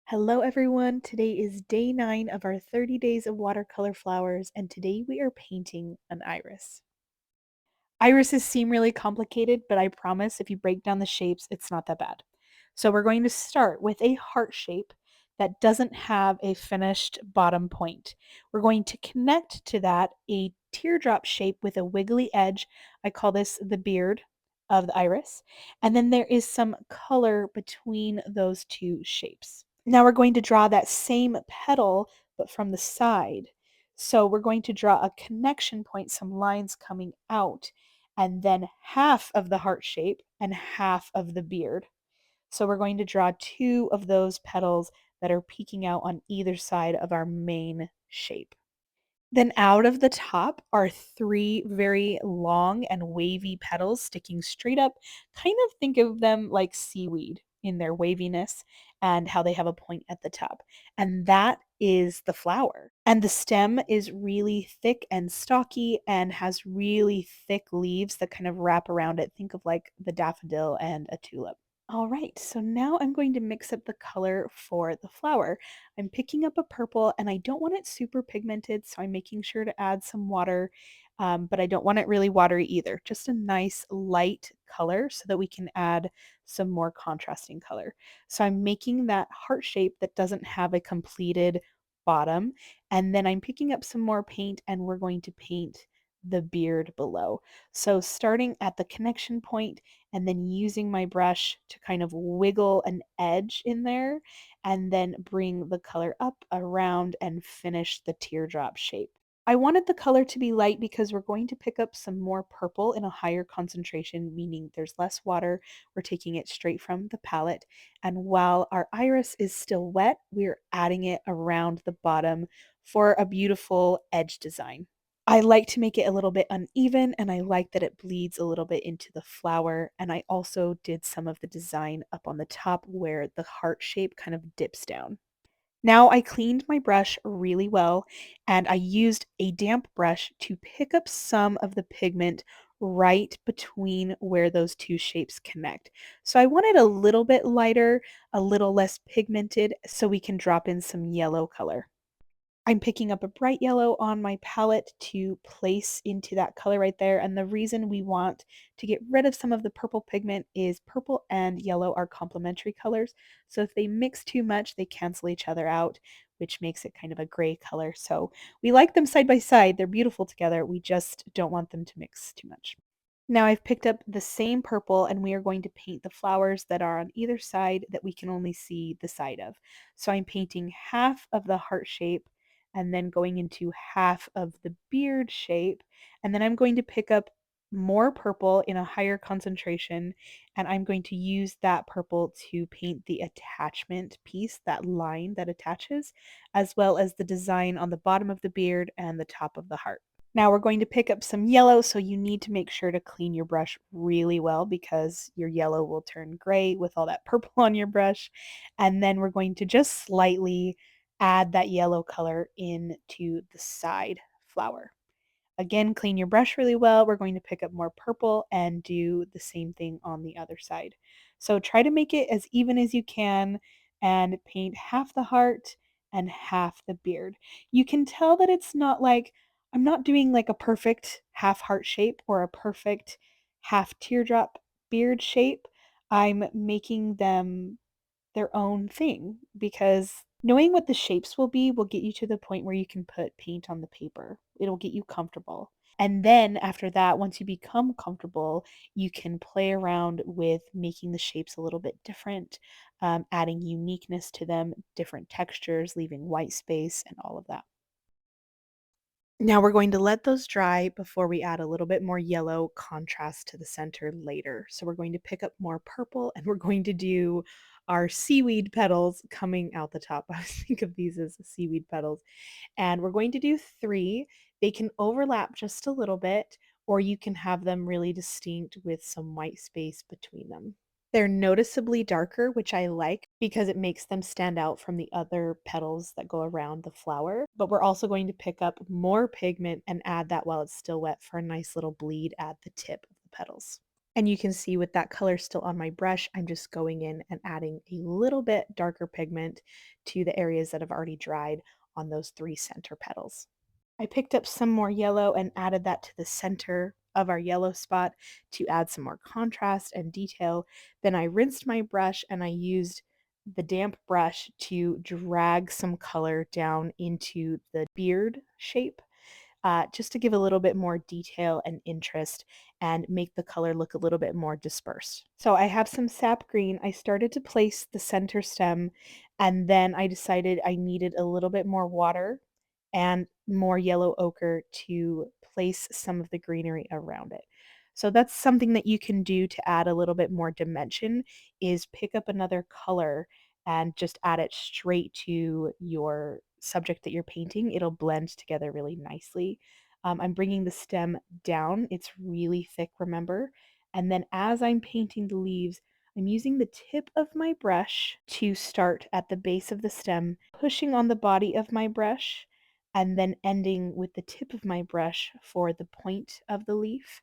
Hello, everyone. Today is day 9 of our 30 days of watercolor flowers, and today we are painting an iris. Irises seem really complicated, but I promise if you break down the shapes, it's not that bad. So, we're going to start with a heart shape that doesn't have a finished bottom point. We're going to connect to that a teardrop shape with a wiggly edge. I call this the beard of the iris. And then there is some color between those two shapes. Now we're going to draw that same petal, but from the side. So we're going to draw a connection point, some lines coming out, and then half of the heart shape and half of the beard. So we're going to draw two of those petals that are peeking out on either side of our main shape. Then out of the top are three very long and wavy petals sticking straight up. Kind of think of them like seaweed in their waviness and how they have a point at the top. And that is the flower. And the stem is really thick and stocky and has really thick leaves that kind of wrap around it. Think of like the daffodil and a tulip. All right, so now I'm going to mix up the color for the flower. I'm picking up a purple and I don't want it super pigmented, so I'm making sure to add some water, but I don't want it really watery either. Just a nice light color so that we can add some more contrasting color. So I'm making that heart shape that doesn't have a completed bottom, and then I'm picking up some more paint and we're going to paint the beard below. So starting at the connection point and then using my brush to kind of wiggle an edge in there and then bring the color up around and finish the teardrop shape. I wanted the color to be light because we're going to pick up some more purple in a higher concentration, meaning there's less water. We're taking it straight from the palette. And while our iris is still wet, we're adding it around the bottom for a beautiful edge design. I like to make it a little bit uneven, and I like that it bleeds a little bit into the flower, and I also did some of the design up on the top where the heart shape kind of dips down. Now I cleaned my brush really well, and I used a damp brush to pick up some of the pigment right between where those two shapes connect. So I want it a little bit lighter, a little less pigmented, so we can drop in some yellow color. I'm picking up a bright yellow on my palette to place into that color right there, and the reason we want to get rid of some of the purple pigment is purple and yellow are complementary colors, so if they mix too much, they cancel each other out, which makes it kind of a gray color, so we like them side by side, they're beautiful together, we just don't want them to mix too much. Now I've picked up the same purple and we are going to paint the flowers that are on either side that we can only see the side of. So I'm painting half of the heart shape and then going into half of the beard shape. And then I'm going to pick up more purple in a higher concentration and I'm going to use that purple to paint the attachment piece, that line that attaches, as well as the design on the bottom of the beard and the top of the heart. Now we're going to pick up some yellow, so you need to make sure to clean your brush really well because your yellow will turn gray with all that purple on your brush. And then we're going to just slightly add that yellow color into the side flower. Again, clean your brush really well. We're going to pick up more purple and do the same thing on the other side. So try to make it as even as you can and paint half the heart and half the beard. You can tell that it's not like I'm not doing like a perfect half heart shape or a perfect half teardrop beard shape. I'm making them their own thing because knowing what the shapes will be will get you to the point where you can put paint on the paper. It'll get you comfortable. And then after that, once you become comfortable, you can play around with making the shapes a little bit different, adding uniqueness to them, different textures, leaving white space, and all of that. Now we're going to let those dry before we add a little bit more yellow contrast to the center later. So we're going to pick up more purple and we're going to do our seaweed petals coming out the top. I think of these as seaweed petals. And we're going to do three. They can overlap just a little bit, or you can have them really distinct with some white space between them. They're noticeably darker, which I like because it makes them stand out from the other petals that go around the flower. But we're also going to pick up more pigment and add that while it's still wet for a nice little bleed at the tip of the petals. And you can see with that color still on my brush, I'm just going in and adding a little bit darker pigment to the areas that have already dried on those 3 center petals. I picked up some more yellow and added that to the center of our yellow spot to add some more contrast and detail. Then I rinsed my brush and I used the damp brush to drag some color down into the beard shape, just to give a little bit more detail and interest and make the color look a little bit more dispersed. So I have some sap green. I started to place the center stem, and then I decided I needed a little bit more water and more yellow ochre to place some of the greenery around it. So that's something that you can do to add a little bit more dimension, is pick up another color and just add it straight to your subject that you're painting. It'll blend together really nicely. I'm bringing the stem down. It's really thick, remember? And then as I'm painting the leaves, I'm using the tip of my brush to start at the base of the stem, pushing on the body of my brush, and then ending with the tip of my brush for the point of the leaf,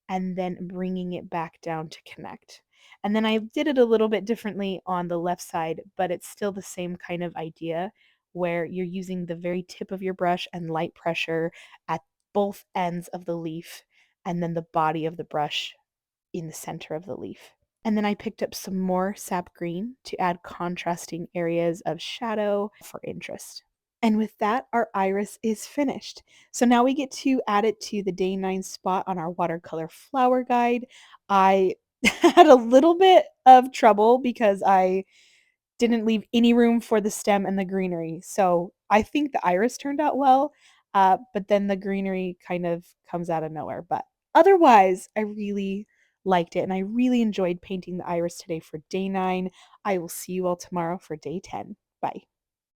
and then bringing it back down to connect. And then I did it a little bit differently on the left side, but it's still the same kind of idea where you're using the very tip of your brush and light pressure at both ends of the leaf, and then the body of the brush in the center of the leaf. And then I picked up some more sap green to add contrasting areas of shadow for interest. And with that, our iris is finished. So now we get to add it to the day 9 spot on our watercolor flower guide. I had a little bit of trouble because I didn't leave any room for the stem and the greenery. So I think the iris turned out well, but then the greenery kind of comes out of nowhere. But otherwise, I really liked it and I really enjoyed painting the iris today for day 9. I will see you all tomorrow for day 10. Bye.